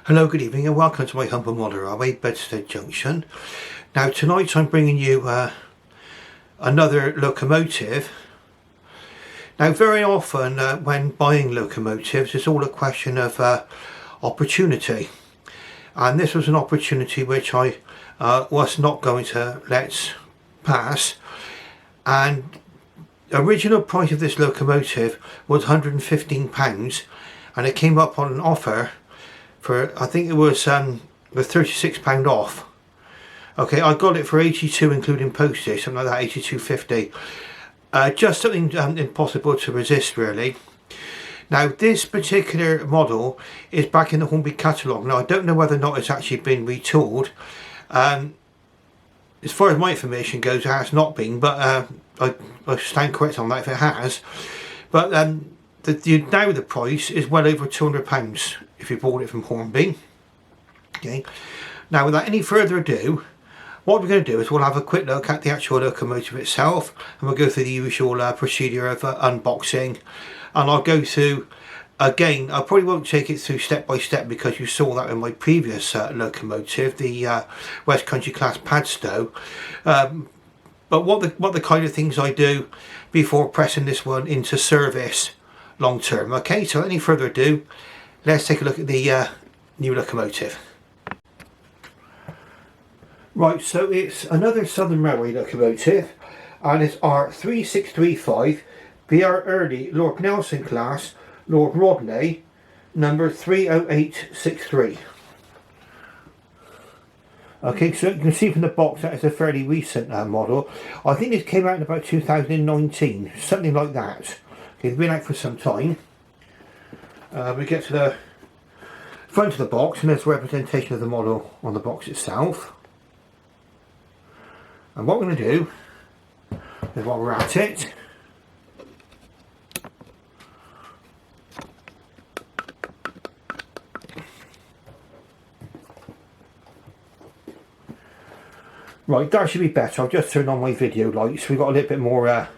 Hello, good evening and welcome to my humble model railway, Bedstead Junction. Now tonight I'm bringing you another locomotive. Now very often when buying locomotives it's all a question of opportunity, and this was an opportunity which I was not going to let pass. And original price of this locomotive was £115, and it came up on an offer for, I think it was the £36 off. Okay, I got it for 82 including postage, something like that, 82.50. Just something impossible to resist, really. Now this particular model is back in the Hornby catalogue. Now I don't know whether or not it's actually been retooled. As far as my information goes, it has not been, but I stand correct on that if it has. But now the price is well over £200 if you bought it from Hornby. Okay. Now without any further ado, what we're going to do is we'll have a quick look at the actual locomotive itself, and we'll go through the usual procedure of unboxing, and I'll go through again. I probably won't take it through step by step because you saw that in my previous locomotive, the West Country Class Padstow. But what the kind of things I do before pressing this one into service long term. Okay, so any further ado, let's take a look at the new locomotive. Right, so it's another Southern Railway locomotive, and it's R3635 BR Early Lord Nelson class, Lord Rodney, number 30863. Okay, so you can see from the box that it's a fairly recent model. I think this came out in about 2019, something like that. Okay, it's been out for some time. We get to the front of the box, and there's a representation of the model on the box itself. And what we're going to do is, while we're at it, right, that should be better. I've just turned on my video lights, so we've got a little bit more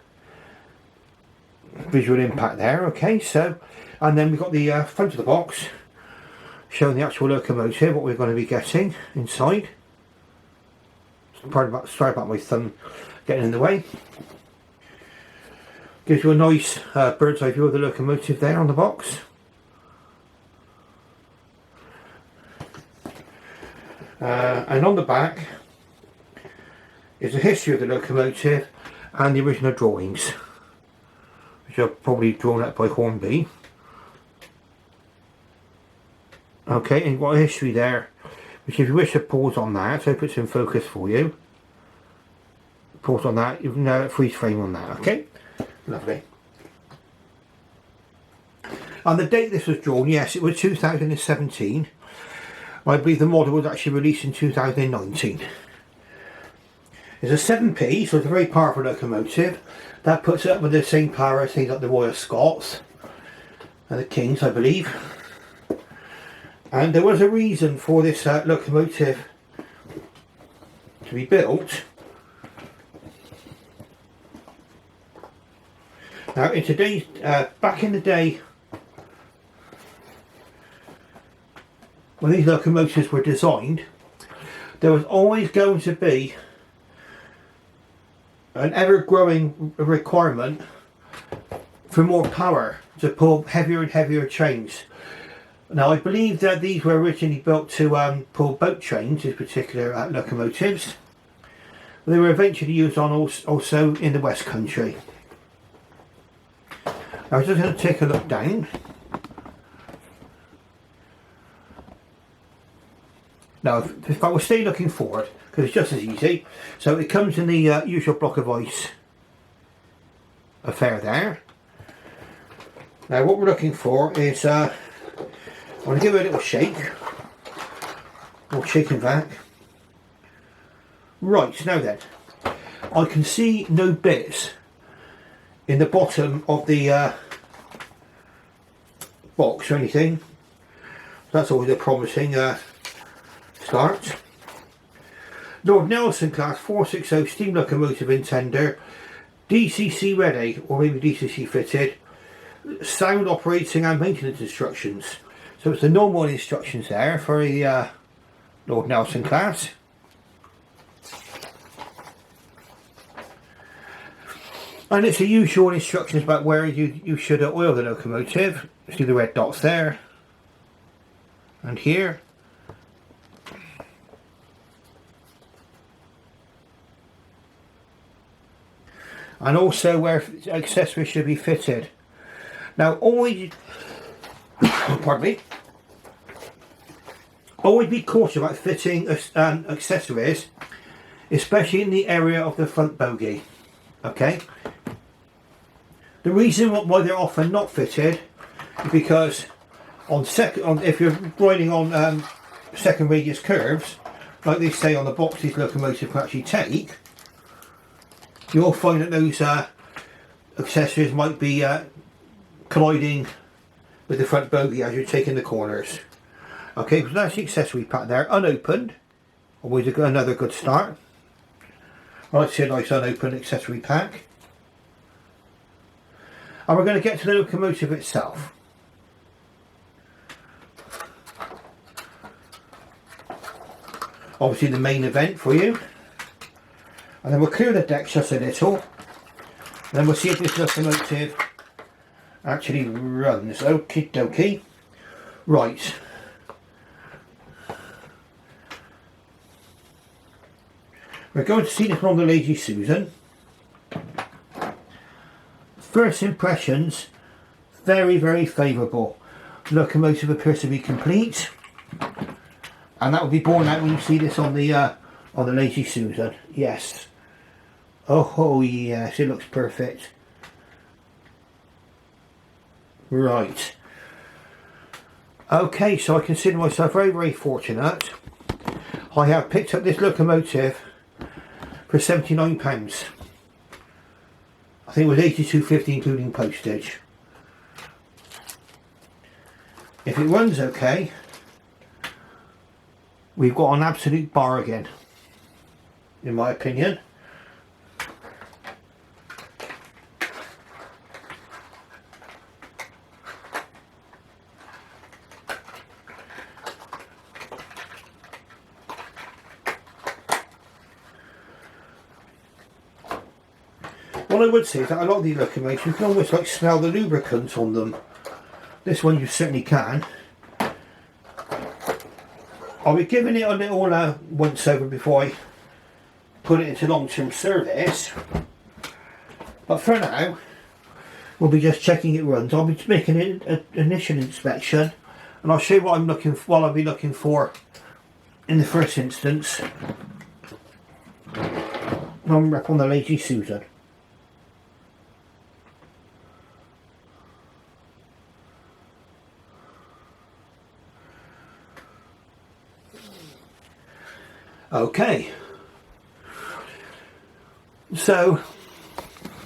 visual impact there. Okay, so, and then we've got the front of the box showing the actual locomotive, what we're going to be getting inside. Sorry about my thumb getting in the way. Gives you a nice bird's eye view of the locomotive there on the box. And on the back is a history of the locomotive and the original drawings, which are probably drawn up by Hornby. Okay, and got a history there, which if you wish to pause on that, so it puts in focus for you. Pause on that, you can freeze frame on that. Okay, lovely. And the date this was drawn, yes, it was 2017. I believe the model was actually released in 2019. It's a 7P, so it's a very powerful locomotive. That puts it up with the same power as things like the Royal Scots and the Kings, I believe. And there was a reason for this locomotive to be built. Now in today's, back in the day when these locomotives were designed, there was always going to be an ever-growing requirement for more power to pull heavier and heavier trains. Now I believe that these were originally built to pull boat trains, these particular locomotives. They were eventually used on also in the West Country. Now I'm just going to take a look down. Now in fact we'll stay looking forward because it's just as easy. So it comes in the usual block of ice affair there. Now what we're looking for is I'm going to give it a little shake, or shaking back. Right, now then, I can see no bits in the bottom of the box or anything. That's always a promising start. Lord Nelson class 460 steam locomotive in tender, DCC ready, or maybe DCC fitted, sound operating and maintenance instructions. So it's the normal instructions there for the Lord Nelson class. And it's the usual instructions about where you should oil the locomotive. See the red dots there and here. And also where accessories should be fitted. Now always, pardon me, always be cautious about fitting accessories, especially in the area of the front bogie. Okay. The reason why they're often not fitted is because if you're riding on second radius curves, like they say on the box these locomotives can actually take, you'll find that those accessories might be colliding with the front bogie as you're taking the corners. Okay, so that's the accessory pack there, unopened. Always another good start. I like to see a nice unopened accessory pack. And we're going to get to the locomotive itself. Obviously the main event for you. And then we'll clear the deck just a little. And then we'll see if this locomotive actually runs. Okie dokie. Right. We're going to see this on the Lazy Susan. First impressions, very, very favourable. Locomotive appears to be complete. And that will be borne out when you see this on the Lazy Susan. Yes. Oh yes, it looks perfect. Right. Okay, so I consider myself very, very fortunate. I have picked up this locomotive for £79. I think it was £82.50 including postage. If it runs okay, we've got an absolute bargain, in my opinion. What I would say is that a lot of these locomotives, you can almost like smell the lubricant on them. This one you certainly can. I'll be giving it a little once over before I put it into long-term service. But for now, we'll be just checking it runs. I'll be making an initial inspection, and I'll show you what I'm looking for. What I'll be looking for in the first instance. I'm up on the Lazy Susan. Okay, so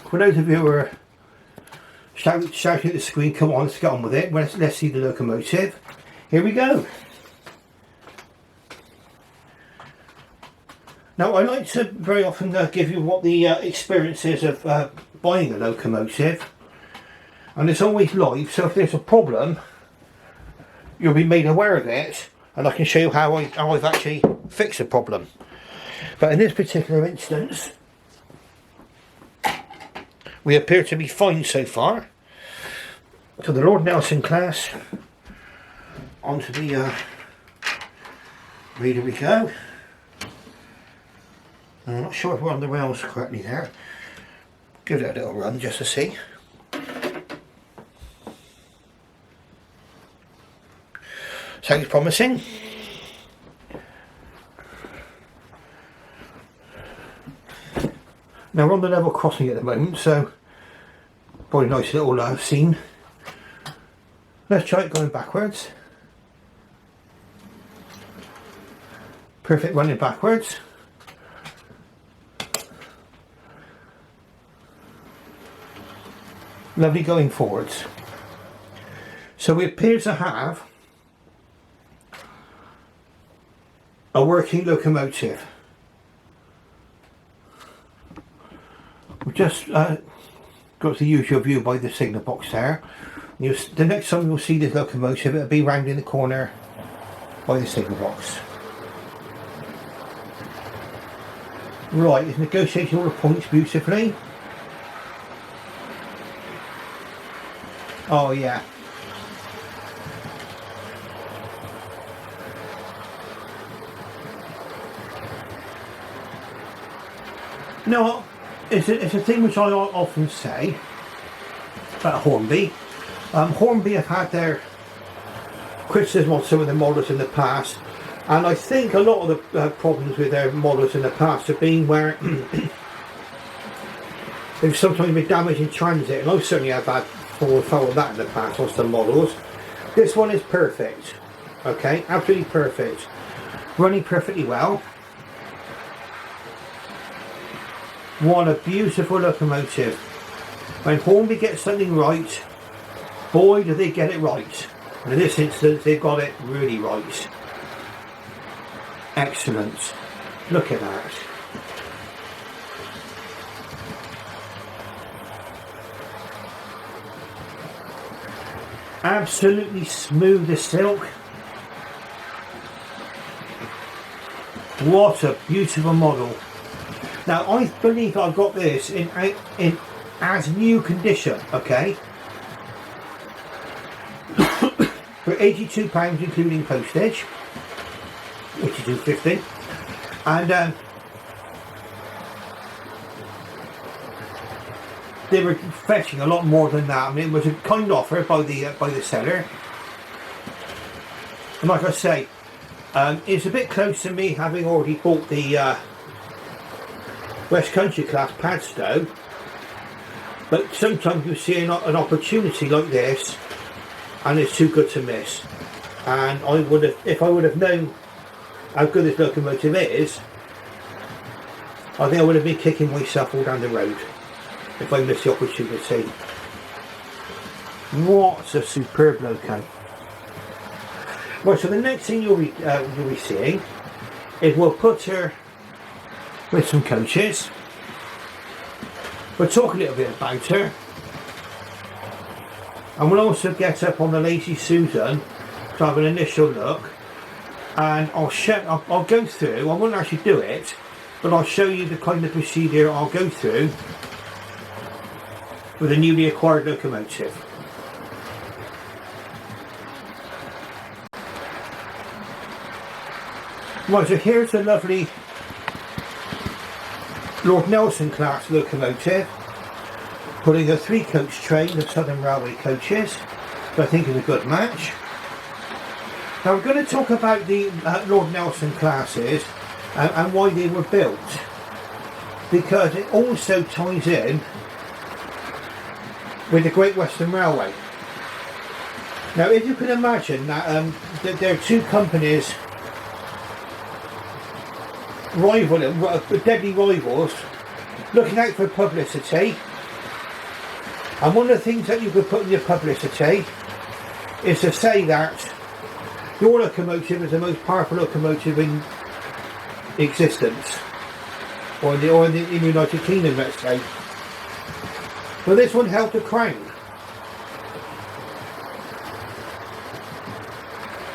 for those of you who are shouting at the screen, come on, let's get on with it. Let's see the locomotive. Here we go. Now I like to very often give you what the experience is of buying a locomotive, and it's always live, so if there's a problem you'll be made aware of it, and I can show you how I've actually fixed the problem. But in this particular instance, we appear to be fine so far. So the Lord Nelson class, onto the reader we go. I'm not sure if we're on the rails correctly there. Give it a little run just to see. Sounds promising. Now we're on the level crossing at the moment, so probably a nice little scene. Let's try it going backwards. Perfect running backwards. Lovely going forwards. So we appear to have a working locomotive. We'll just got the usual view by the signal box there. The next time you'll see this locomotive, it'll be round in the corner by the signal box. Right, it's negotiating all the points beautifully. Oh yeah. You know what? It's a thing which I often say about Hornby. Hornby have had their criticism on some of the models in the past, and I think a lot of the problems with their models in the past have been where they've sometimes been damaged in transit, and I certainly have had followed that in the past on some models. This one is perfect, okay, absolutely perfect, running perfectly well. What a beautiful locomotive. When Hornby gets something right, boy do they get it right. And in this instance they've got it really right. Excellent. Look at that. Absolutely smooth as silk. What a beautiful model. Now I believe I've got this in as new condition, okay, for £82 including postage, £82.50, and they were fetching a lot more than that. I mean, it was a kind offer by the seller, and like I say, it's a bit close to me having already bought the West Country class Padstow, but sometimes you see an opportunity like this and it's too good to miss. And I would have, if I would have known how good this locomotive is, I think I would have been kicking myself all down the road if I missed the opportunity. What a superb loco. Right, so the next thing you'll be seeing is we'll put her with some coaches. We'll talk a little bit about her, and we'll also get up on the Lazy Susan to have an initial look, and I'll go through, I won't actually do it, but I'll show you the kind of procedure I'll go through with a newly acquired locomotive. Right, so here's a lovely Lord Nelson class locomotive, putting a 3-coach train of Southern Railway coaches, which I think is a good match. Now we're going to talk about the Lord Nelson classes and why they were built, because it also ties in with the Great Western Railway. Now if you can imagine that, that there are two companies deadly rivals, looking out for publicity, and one of the things that you could put in your publicity is to say that your locomotive is the most powerful locomotive in existence, or in the United Kingdom, let's say. Well, this one held the crown.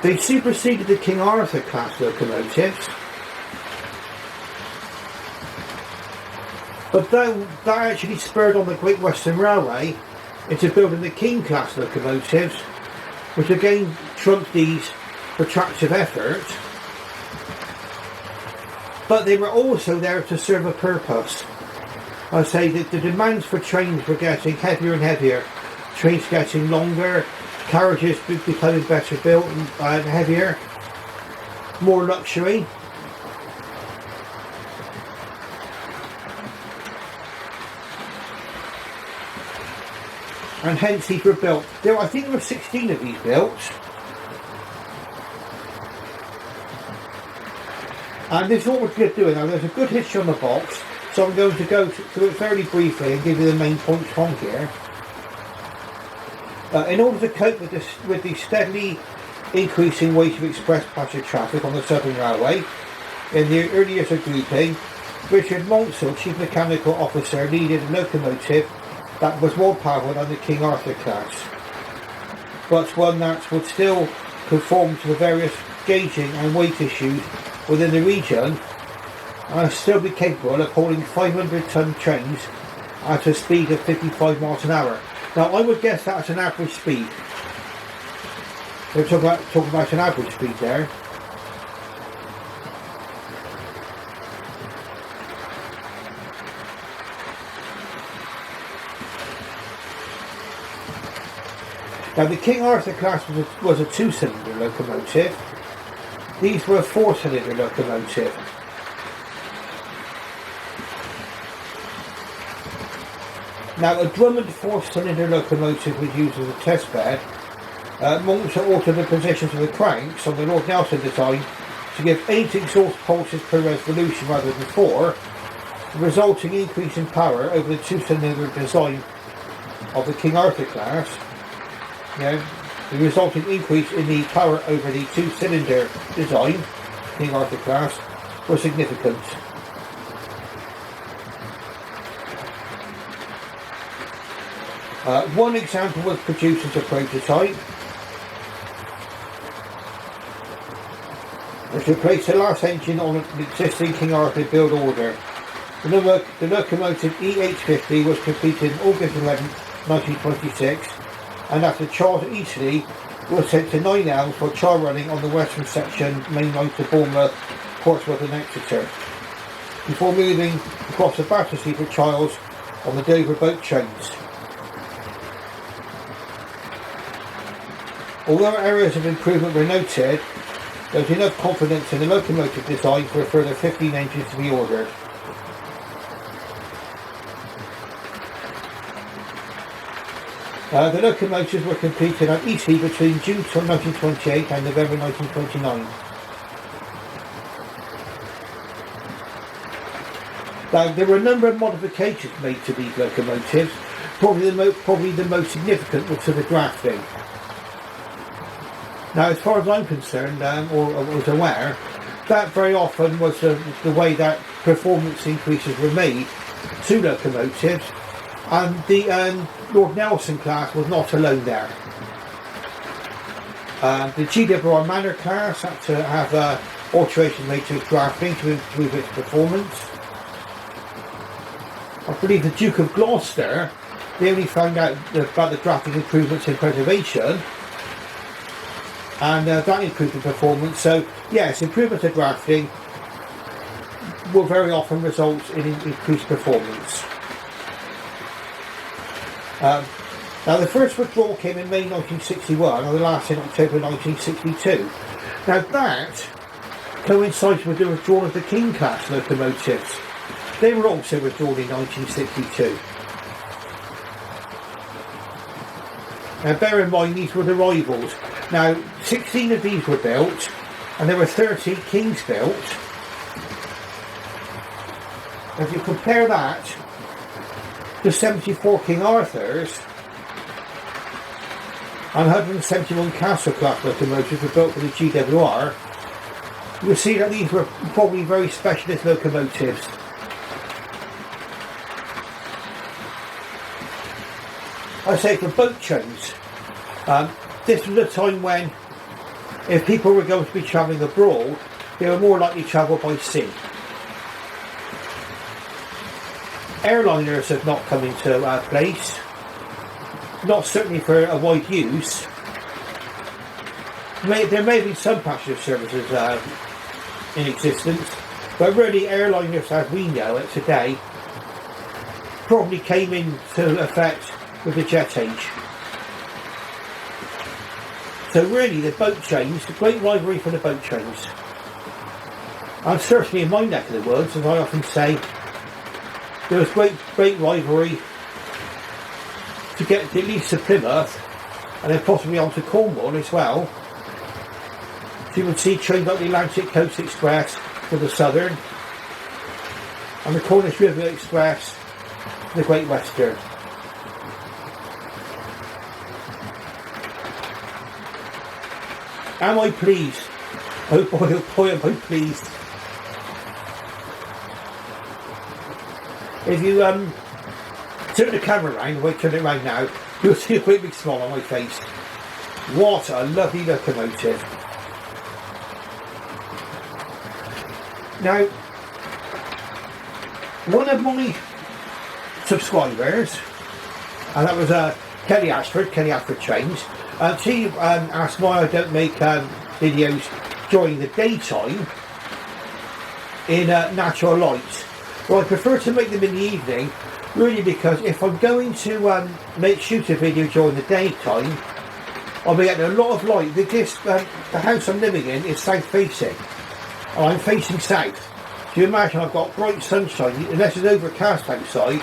They superseded the King Arthur class locomotives, but that actually spurred on the Great Western Railway into building the King class locomotives, which again trumped these for tractive effort, but they were also there to serve a purpose. I say that the demands for trains were getting heavier and heavier, trains getting longer, carriages becoming better built and heavier, more luxury. And hence these were built. I think there were 16 of these built. And this is what we're going to do now. There's a good history on the box, so I'm going to go through it fairly briefly and give you the main points from here. In order to cope with the steadily increasing weight of express passenger traffic on the Southern Railway, in the early years of grouping, Richard Monsell, Chief Mechanical Officer, needed a locomotive that was more powerful than the King Arthur class, but one that would still conform to the various gauging and weight issues within the region and still be capable of hauling 500-ton trains at a speed of 55 miles an hour. Now I would guess that's an average speed. We're talking about an average speed there. Now the King Arthur class was a 2-cylinder locomotive. These were a 4-cylinder locomotive. Now a Drummond 4-cylinder locomotive was used as a test bed. Also altered the positions of the cranks on the Lord Nelson design to give 8 exhaust pulses per revolution rather than 4, resulting increase in power over the 2-cylinder design of the King Arthur class. The resulting increase in the power over the 2-cylinder design, King Arthur class, was significant. One example was produced as a prototype, which replaced the last engine on an existing King Arthur build order. The locomotive E850 was completed on August 11, 1926, and after Charles Easley was sent to 9 Elms for trial running on the western section main line to Bournemouth, Portsmouth and Exeter, before moving across the Battersea for trials on the Dover boat trains. Although areas of improvement were noted, there was enough confidence in the locomotive design for a further 15 engines to be ordered. The locomotives were completed at Eastleigh between June 1928 and November 1929. Now, there were a number of modifications made to these locomotives. Probably the most significant was to the drafting. Now, as far as I'm concerned, or was aware, that very often was the way that performance increases were made to locomotives, and the Lord Nelson class was not alone there. The GWR Manor class had to have alterations made to its drafting to improve its performance. I believe the Duke of Gloucester, they only found out about the drafting improvements in preservation, and that improved the performance. So yes, improvement of drafting will very often result in increased performance. Now the first withdrawal came in May 1961 and the last in October 1962. Now that coincides with the withdrawal of the King class locomotives. They were also withdrawn in 1962. Now bear in mind these were the rivals. Now 16 of these were built and there were 30 Kings built. If you compare that to 74 King Arthurs and 171 Castle class locomotives were built for the GWR, you'll see that these were probably very specialist locomotives. I say for boat trains, this was a time when if people were going to be travelling abroad, they were more likely to travel by sea. Airliners have not come into place, not certainly for a wide use. There may be some passenger services in existence, but really airliners as we know it today probably came into effect with the jet age. So really the boat trains, the great rivalry for the boat trains. And certainly in my neck of the woods, as I often say, there was great rivalry to get at least to Plymouth and then possibly on to Cornwall as well. So you would see trains like the Atlantic Coast Express for the Southern and the Cornish River Express for the Great Western. Am I pleased? Oh boy, am I pleased. If you Turn the camera around, wait, turn it around now, you'll see a great big smile on my face. What a lovely locomotive. Now, one of my subscribers, and that was Kelly Ashford Trains, she asked why I don't make videos during the daytime in natural light. Well, I prefer to make them in the evening, really, because if I'm going to shoot a video during the daytime, I'll be getting a lot of light. The house I'm living in is south facing, and I'm facing south. So you imagine I've got bright sunshine, unless it's overcast outside,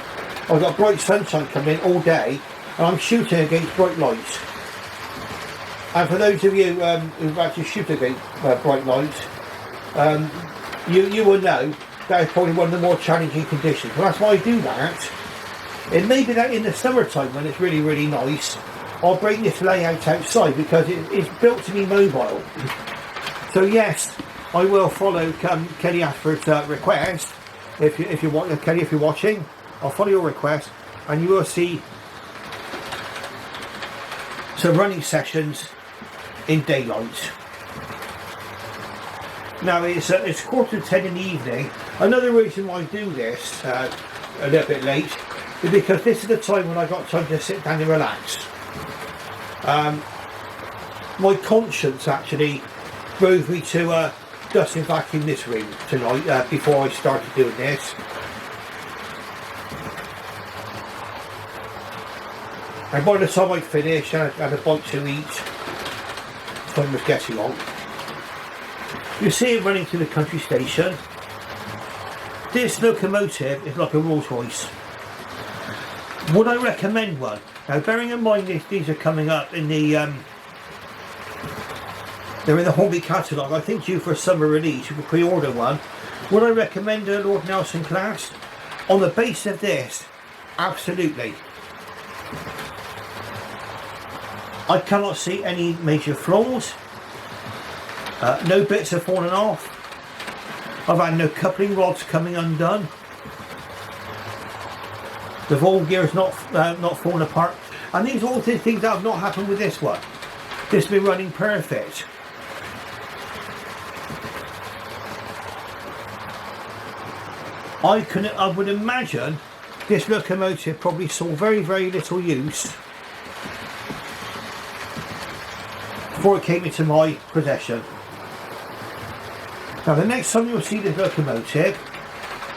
I've got bright sunshine coming in all day, and I'm shooting against bright lights. And for those of you who've actually shoot against bright lights, you will know that is probably one of the more challenging conditions. Well, that's why I do that. It may be that in the summertime, when it's really, really nice, I'll bring this layout outside because it's built to be mobile. So yes, I will follow Kelly Ashford's request. If you want, Kelly, if you're watching, I'll follow your request, and you will see some running sessions in daylight. Now it's 10:15 in the evening. Another reason why I do this a little bit late is because this is the time when I got time to sit down and relax. My conscience actually drove me to dust and vacuum this room tonight before I started doing this. And by the time I finished, I had a bite to eat. Time was getting on. You see it running to the country station. This locomotive is like a Rolls Royce. Would I recommend one? Now, bearing in mind these are coming up in the they're in the Hornby catalogue, I think due for a summer release. You can pre-order one. Would I recommend a Lord Nelson class? On the base of this, absolutely. I cannot see any major flaws. No bits have fallen off. I've had no coupling rods coming undone. The valve gear is not fallen apart. And these are all the things that have not happened with this one. This has been running perfect. I would imagine this locomotive probably saw very, very little use before it came into my possession. Now, the next time you'll see this locomotive,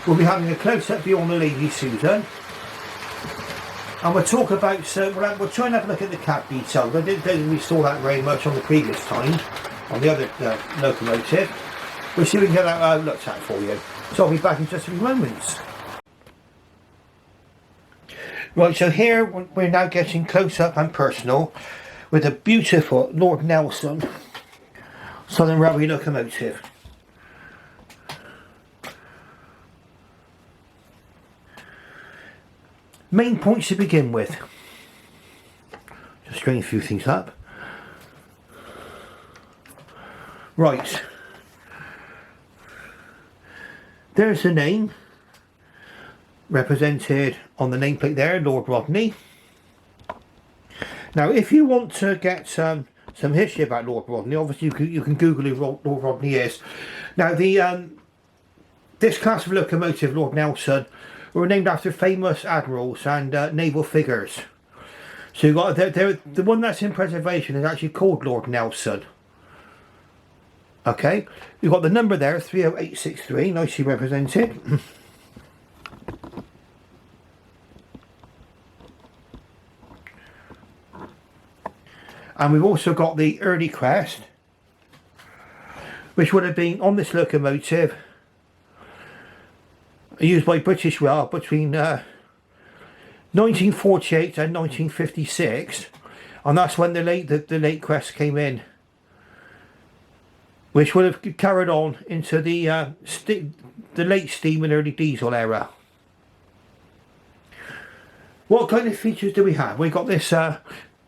we'll be having a close-up view on the Lady Susan, and we'll talk about, we'll try and have a look at the cab details. I didn't think we saw that very much on the previous time, on the other locomotive. We'll see if we can get that looked at for you. So I'll be back in just a few moments. Right, so here we're now getting close-up and personal with a beautiful Lord Nelson Southern Railway locomotive. Main points to begin with. Just straighten a few things up. Right. There's the name represented on the nameplate there, Lord Rodney. Now, if you want to get some history about Lord Rodney, obviously you can Google who Lord Rodney is. Now, this class of locomotive, Lord Nelson, were named after famous admirals and naval figures. So you got the one that's in preservation is actually called Lord Nelson. Okay, you've got the number there, 30863, nicely represented. And we've also got the early crest, which would have been on this locomotive, used by British Rail between 1948 and 1956, and that's when the late crest came in, which would have carried on into the late steam and early diesel era. What kind of features do we have? We've got this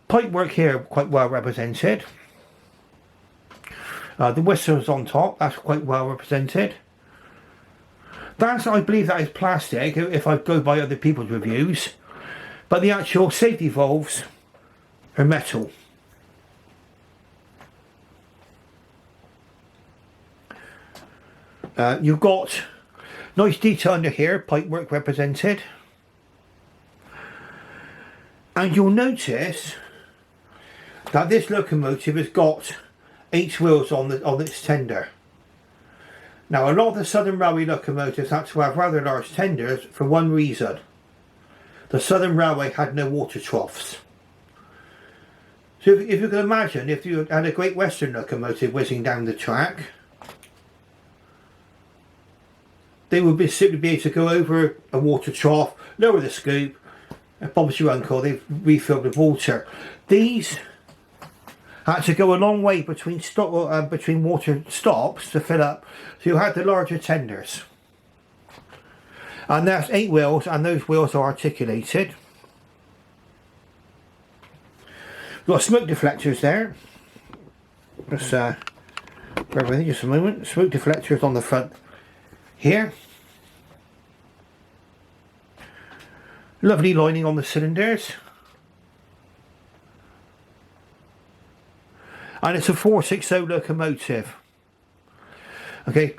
pipework here, quite well represented. The whistles on top, that's quite well represented. I believe that is plastic, if I go by other people's reviews. but the actual safety valves are metal. You've got nice detail under here, pipework represented, and you'll notice that this locomotive has got 8 wheels on its tender. Now, a lot of the Southern Railway locomotives had to have rather large tenders for one reason. The Southern Railway had no water troughs. So if you can imagine, if you had a Great Western locomotive whizzing down the track, they would simply be able to go over a water trough, lower the scoop, and Bob's your uncle, they've refilled with water. These had to go a long way between water stops to fill up, so you had the larger tenders. And that's 8 wheels, and those wheels are articulated. We've got smoke deflectors there. Just bear with me just a moment. Smoke deflectors on the front here. Lovely lining on the cylinders. And it's a 460 locomotive. Okay,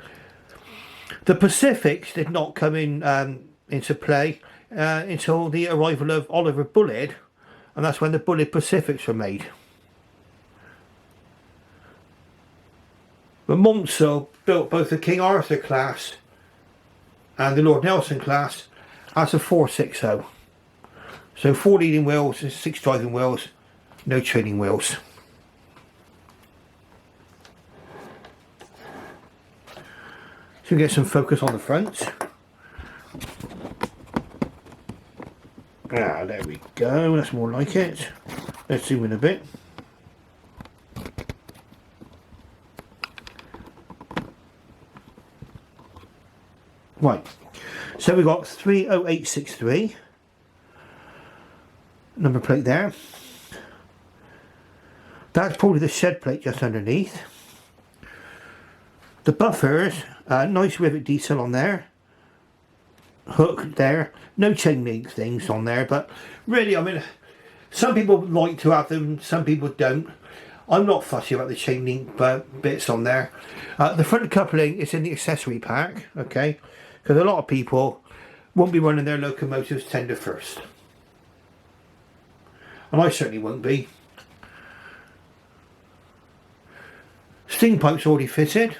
the Pacifics did not come into play until the arrival of Oliver Bulleid, and that's when the Bulleid Pacifics were made. But Monsell built both the King Arthur class and the Lord Nelson class as a 460. So 4 leading wheels, 6 driving wheels, no trailing wheels. So we get some focus on the front. Ah, there we go, that's more like it. Let's zoom in a bit. Right, so we've got 30863, number plate there. That's probably the shed plate just underneath. The buffers, nice rivet detail on there, hook there, no chain link things on there, but really, I mean, some people like to have them, some people don't. I'm not fussy about the chain link bits on there. The front coupling is in the accessory pack, okay, because a lot of people won't be running their locomotives tender first. And I certainly won't be. Steam pipe's already fitted.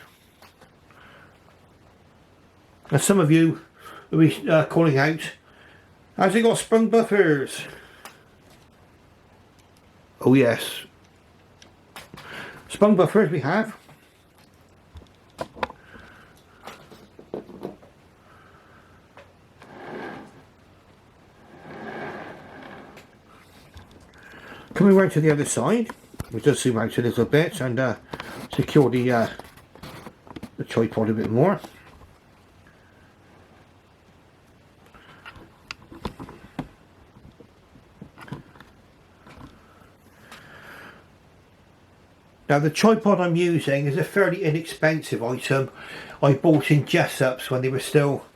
And some of you will be calling out, has it got sprung buffers? Oh yes. Sprung buffers we have. Coming round to the other side, we just zoom out a little bit and secure the tripod a bit more. Now the tripod I'm using is a fairly inexpensive item. I bought in Jessup's when they were still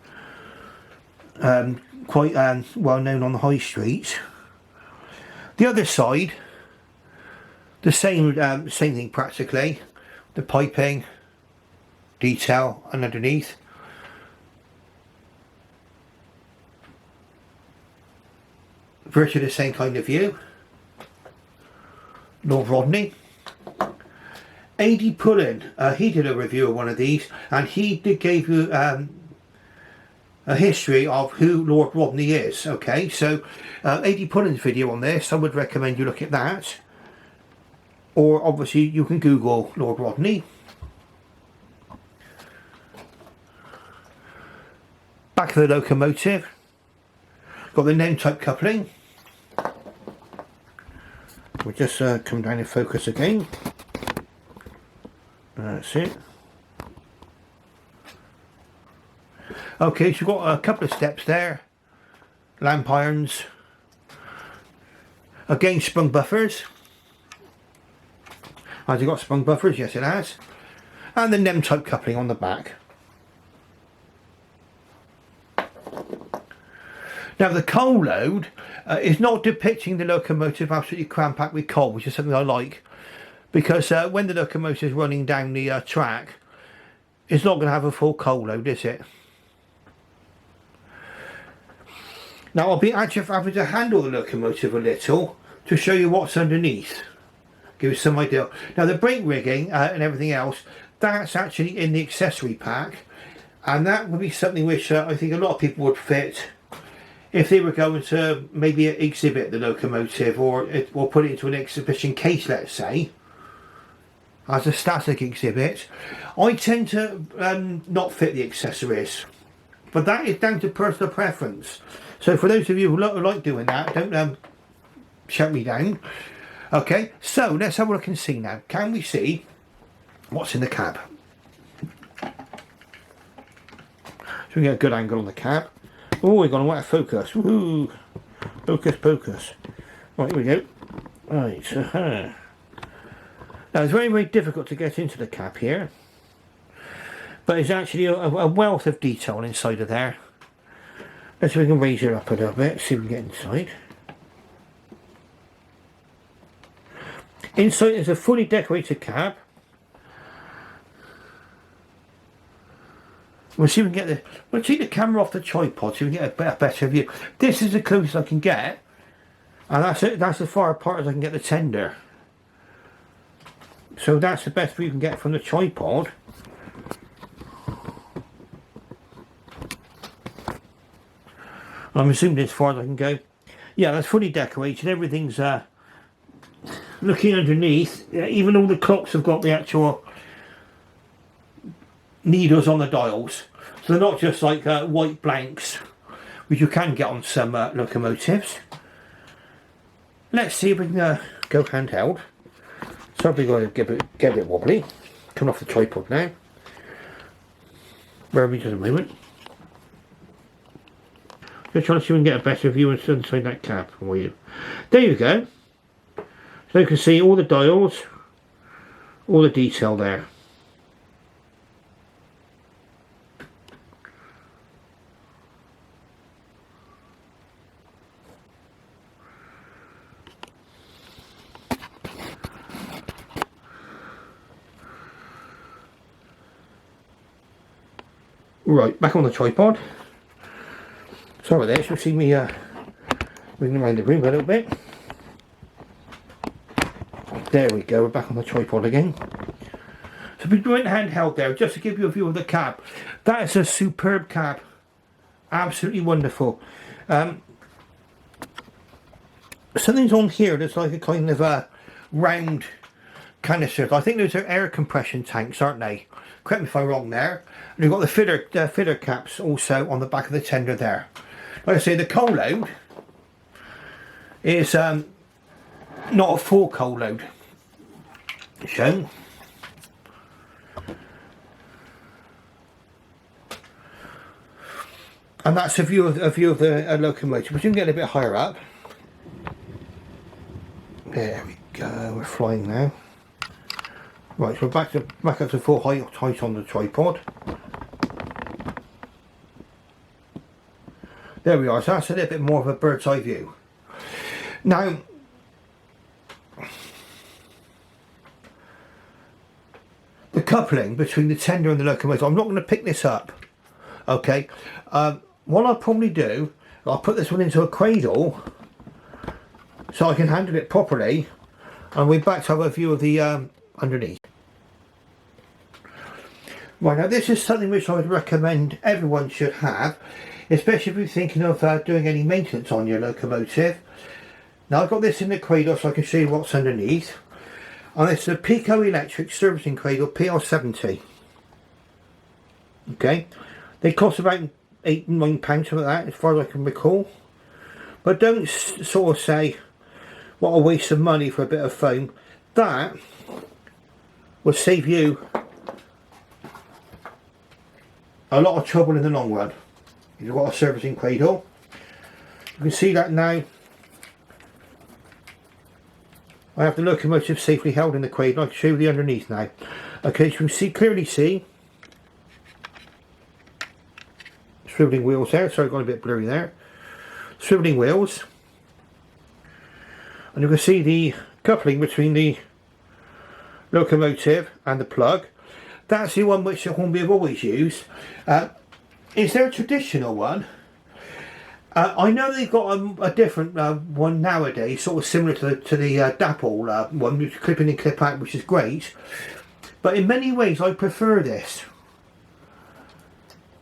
quite well known on the high street. The other side, the same thing practically. The piping, detail, and underneath. Virtually the same kind of view. Lord Rodney. AD Pullen, he did a review of one of these, and he gave you a history of who Lord Rodney is. Okay, so AD Pullen's video on this, I would recommend you look at that, or obviously you can Google Lord Rodney. Back of the locomotive, got the name type coupling. We'll just come down and focus again. That's it. Okay, so you've got a couple of steps there. Lamp irons. Again, sprung buffers. Has it got sprung buffers? Yes, it has. And the NEM type coupling on the back. Now the coal load is not depicting the locomotive absolutely cram-packed with coal, which is something I like, because when the locomotive is running down the track, it's not going to have a full coal load, is it? Now I'll be actually having to handle the locomotive a little to show you what's underneath, give you some idea. Now the brake rigging and everything else, that's actually in the accessory pack, and that would be something which I think a lot of people would fit if they were going to maybe exhibit the locomotive or put it into an exhibition case, let's say, as a static exhibit. I tend to not fit the accessories, but that is down to personal preference. So for those of you who like doing that, don't shut me down. Okay, so let's have a look and see now. Can we see what's in the cab? So we get a good angle on the cab. Oh, we're going to want to focus. Woohoo! Focus, focus. Right, here we go. Right, now it's very, very difficult to get into the cab here, but it's actually a wealth of detail inside of there. Let's see if we can raise it up a little bit, see if we can get inside. Inside is a fully decorated cab. We'll see if we can get we'll take the camera off the tripod so we can get a better view. This is the closest I can get, and that's as far apart as I can get the tender. So that's the best view you can get from the tripod. I'm assuming as far as I can go. Yeah, that's fully decorated. Everything's looking underneath. Even all the clocks have got the actual needles on the dials, so they're not just like white blanks, which you can get on some locomotives. Let's see if we can go handheld. So we're going to get a bit wobbly. Coming off the tripod now. Where are we just a moment? Just trying to see if we can get a better view inside that cab for you. There you go. So you can see all the dials, all the detail there. Right, back on the tripod. Sorry about this, you'll see me moving around the room a little bit. There we go, we're back on the tripod again. So we went handheld there, just to give you a view of the cab. That is a superb cab. Absolutely wonderful. Something's on here that's like a kind of a round canister. I think those are air compression tanks, aren't they? Correct me if I'm wrong there. And we've got the filler caps also on the back of the tender there. Like I say, the coal load is not a full coal load shown. And that's a view of the locomotive, but you can get a bit higher up. There we go, we're flying now. Right, so we're back up to full height on the tripod. There we are, so that's a little bit more of a bird's eye view. Now, the coupling between the tender and the locomotive, I'm not going to pick this up, okay? What I'll probably do, I'll put this one into a cradle so I can handle it properly, and we're back to have a view of the underneath. Right, now this is something which I would recommend everyone should have, especially if you're thinking of doing any maintenance on your locomotive. Now I've got this in the cradle so I can show you what's underneath. And it's a Pico Electric servicing cradle PL70. Okay, they cost about £8-9, something like that, as far as I can recall. But don't sort of say, what a waste of money for a bit of foam. That will save you a lot of trouble in the long run. You've got a servicing cradle. You can see that now. I have the locomotive safely held in the cradle. I can show you the underneath now. Okay, so you can clearly see swiveling wheels there. Sorry, got a bit blurry there. swivelling wheels, and you can see the coupling between the locomotive and the plug. That's the one which the Hornby have always used. Is there a traditional one? I know they've got a different one nowadays, sort of similar to the Dapple one, which clip in and clip out, which is great. But in many ways, I prefer this.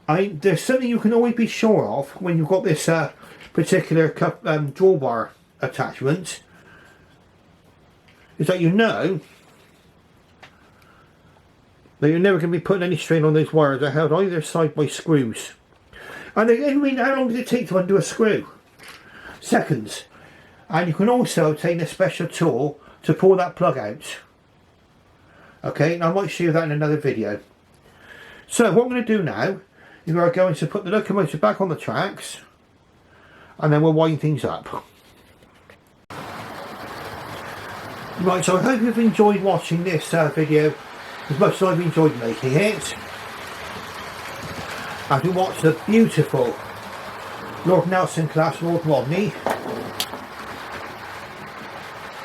There's something you can always be sure of when you've got this particular drawbar attachment, is that you know that you're never going to be putting any strain on those wires. They're held either side by screws. And how long does it take to undo a screw? Seconds. And you can also obtain a special tool to pull that plug out. Okay, and I might show you that in another video. So what I'm going to do now is we're going to put the locomotive back on the tracks, and then we'll wind things up. Right, so I hope you've enjoyed watching this video as much as I've enjoyed making it. As we watch the beautiful Lord Nelson class Lord Rodney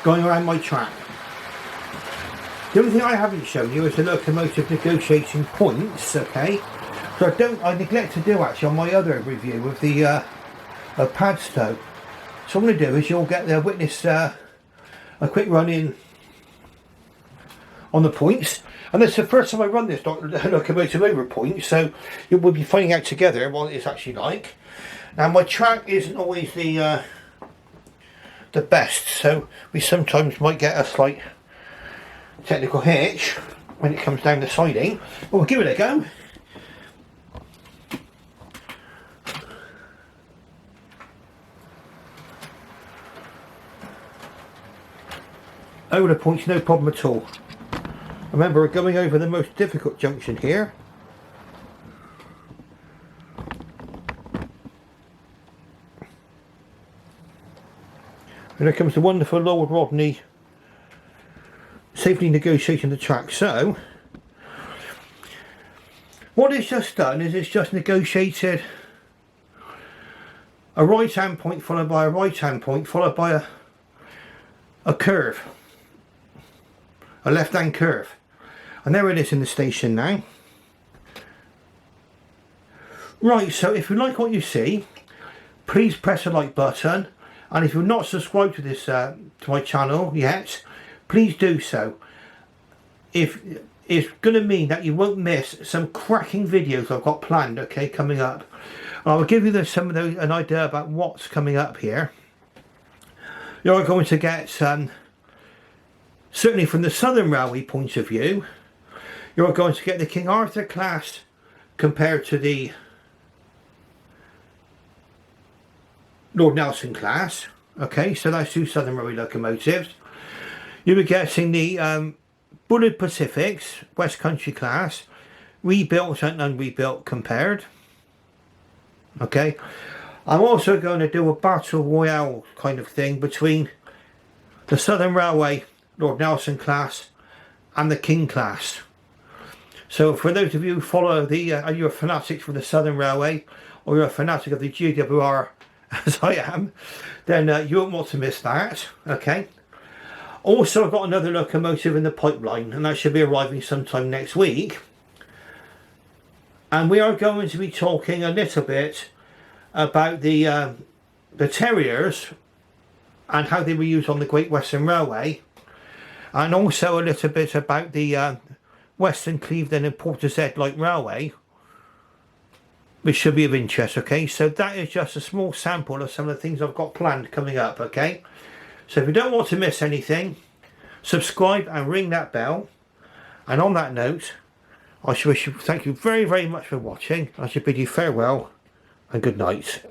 going around my track. The only thing I haven't shown you is the locomotive negotiating points, okay? So I neglect to do actually on my other review of the Padstow. So what I'm going to do is you'll get to witness a quick run in on the points. And this is the first time I run this locomotive over points, so you will be finding out together what it's actually like. Now my track isn't always the best, so we sometimes might get a slight technical hitch when it comes down the siding, but we'll give it a go. Over the points, no problem at all. Remember, we're going over the most difficult junction here. And here comes the wonderful Lord Rodney safely negotiating the track. So, what it's just done is it's just negotiated a right hand point followed by a right hand point followed by a curve, a left hand curve. And there it is in the station now. Right, so if you like what you see, please press the like button, and if you're not subscribed to this to my channel yet, please do so. If it's going to mean that you won't miss some cracking videos I've got planned, okay, coming up. I'll give you an idea about what's coming up here. You're going to get certainly from the Southern Railway point of view, you're going to get the King Arthur class compared to the Lord Nelson class. Okay, so that's two Southern Railway locomotives. You'll be getting the Bullard Pacifics West Country class, rebuilt and unrebuilt compared. Okay, I'm also going to do a battle royale kind of thing between the Southern Railway Lord Nelson class and the King class. So for those of you who follow you're fanatics for the Southern Railway, or you're a fanatic of the GWR as I am, then you won't want to miss that. Okay. Also, I've got another locomotive in the pipeline, and that should be arriving sometime next week. And we are going to be talking a little bit about the Terriers and how they were used on the Great Western Railway, and also a little bit about the Western Clevedon and Portishead Light Railway, which should be of interest. Okay, so that is just a small sample of some of the things I've got planned coming up. Okay, so if you don't want to miss anything, subscribe and ring that bell. And on that note, I should thank you very, very much for watching. I should bid you farewell and good night.